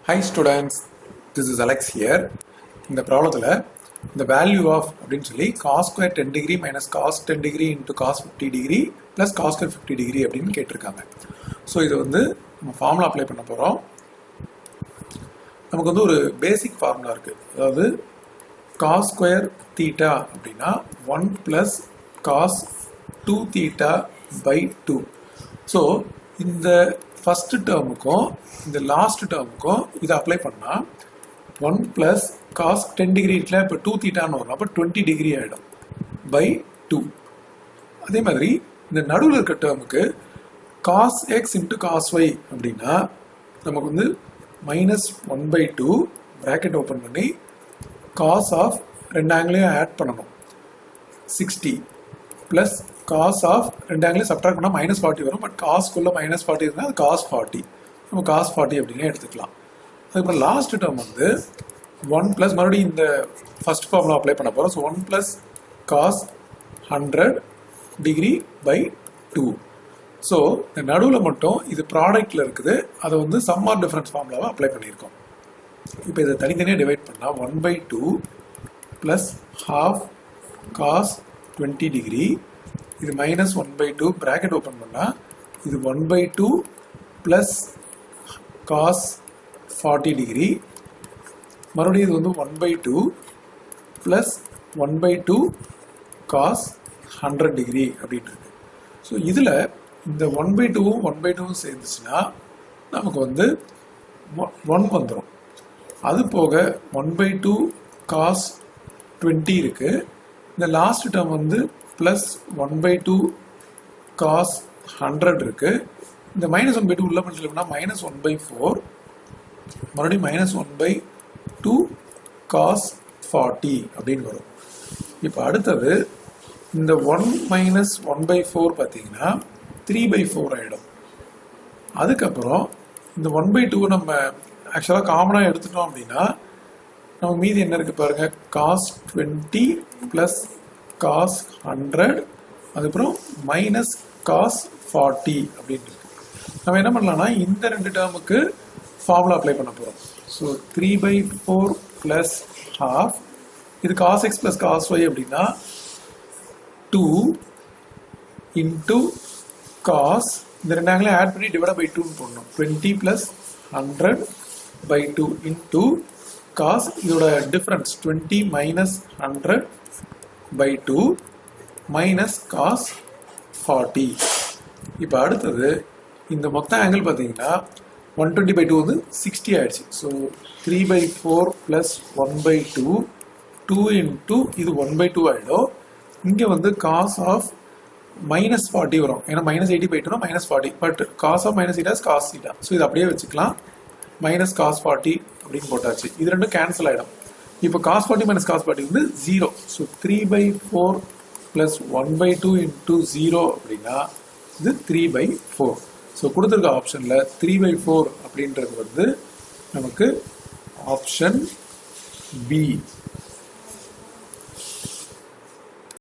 Hi students, this is Alex here. In the problem, the value of cos square 10 degree minus cos 10 degree into cos 50 degree plus cos square 50 degree அப்படின்னு கேட்டிருக்காங்க. So இது வந்து நம்ம formula apply பண்ண போகிறோம். நமக்கு வந்து ஒரு பேசிக் ஃபார்முலா இருக்குது. அதாவது cos square theta அப்படின்னா 1 plus cos 2 theta by 2. So இந்த ஃபர்ஸ்ட் டேர்முக்கும் இந்த லாஸ்ட் டேர்முக்கும் இதை அப்ளை பண்ணால் 1 plus cos 10 degree இருக்குல்ல, இப்போ 2 தீட்டான்னு வரும், அப்போ 20 டிகிரி ஆகிடும் பை 2. அதே மாதிரி இந்த நடுவில் இருக்க டேர்முக்கு cos x into cos y அப்படின்னா நமக்கு வந்து -1/2 ப்ராக்கெட் ஓப்பன் பண்ணி cos ஆஃப் ரெண்டு ஆங்கிளையும் ஆட் பண்ணணும் 60 ப்ளஸ் cos ஆஃப் ரெண்டு ஆங்கிளையும் சப்ட்ராக்ட் பண்ணால் -40 வரும். பட் காஸ்க்குள்ளே -40 இருந்தால் அது cos 40, நம்ம cos 40 அப்படின்னு எடுத்துக்கலாம். அதுக்கப்புறம் லாஸ்ட் டேர்ம் வந்து 1 ப்ளஸ் மறுபடியும் இந்த ஃபர்ஸ்ட் ஃபார்முலா அப்ளை பண்ண போகிறோம். So 1 plus cos 100 degree by 2. So இந்த நடுவில் மட்டும் இது ப்ராடக்டில் இருக்குது, அதை வந்து சம் ஆர் டிஃபரன்ஸ் ஃபார்முலாவை அப்ளை பண்ணியிருக்கோம். இப்போ இதை தனித்தனியாக டிவைட் பண்ணால் 1/2 ப்ளஸ் ஹாஃப் cos 20 டிகிரி, இது -1/2 ப்ராக்கெட் ஓப்பன் பண்ணால் இது 1/2 ப்ளஸ் cos 40 டிகிரி, மறுபடியும் இது வந்து 1/2 ப்ளஸ் 1/2 cos 100 டிகிரி அப்படின்ட்டு இருக்கு. ஸோ இதில் இந்த 1/2வும் 1/2வும் சேர்ந்துச்சுன்னா நமக்கு வந்து 1 வந்துடும். அது போக 1/2 cos 20 இருக்கு. இந்த லாஸ்ட் டேர்ம் வந்து ப்ளஸ் 1/2 cos 100 இருக்கு. இந்த -1/2 உள்ள பண்ணிட்டோம்னா -1/4, மறுபடியும் -1/2 cos 40 அப்படின்னு வரும். இப்போ அடுத்தது இந்த 1 - 1/4 பார்த்தீங்கன்னா 3/4 ஆகிடும். அதுக்கப்புறம் இந்த 1/2 நம்ம ஆக்சுவலாக காமனாக எடுத்துட்டோம் அப்படின்னா நம்ம மீதி என்ன இருக்குது பாருங்கள், cos 20 ப்ளஸ் cos 100, அதுக்கப்புறம் மைனஸ் cos 40 அப்படின்னு இருக்கு. நம்ம என்ன பண்ணலாம்னா இந்த ரெண்டு டேர்முக்கு ஃபார்முலா அப்ளை பண்ண போகிறோம். ஸோ 3/4 ப்ளஸ் ஹாஃப், இது cos x plus cos y அப்படின்னா 2 இன்ட்டு cos, இந்த ரெண்டு ஆங்கிலையும் ஆட் பண்ணி டிவைட் பை 2ன்னு போடணும். 20 ப்ளஸ் 100/2 இன்ட்டு cos, இதோட டிஃப்ரென்ஸ் 20 மைனஸ் 100/2 மைனஸ் cos 40. இப்போ அடுத்தது இந்த மொத்த ஆங்கிள் பார்த்தீங்கன்னா 120/2 வந்து 60 ஆயிடுச்சு. ஸோ 3/4 ப்ளஸ் 1/2 2 இன்ட்டு இது 1/2 ஆகிடும். இங்கே வந்து cos ஆஃப் -40 வரும், ஏன்னா -80/2 -40, but cos of -θ cos θ. So இது அப்படியே வச்சுக்கலாம், -cos 40 அப்படின்னு போட்டாச்சு. இது ரெண்டும் கேன்சல் ஆகிடும். இப்போ cos 40 - cos 40 வந்து 0. ஸோ 3/4 ப்ளஸ் 1/2 இன்ட்டு 0 அப்படின்னா இது 3/4. ஸோ கொடுத்துருக்க ஆப்ஷனில் 3/4 அப்படின்றது வந்து நமக்கு ஆப்ஷன் பி.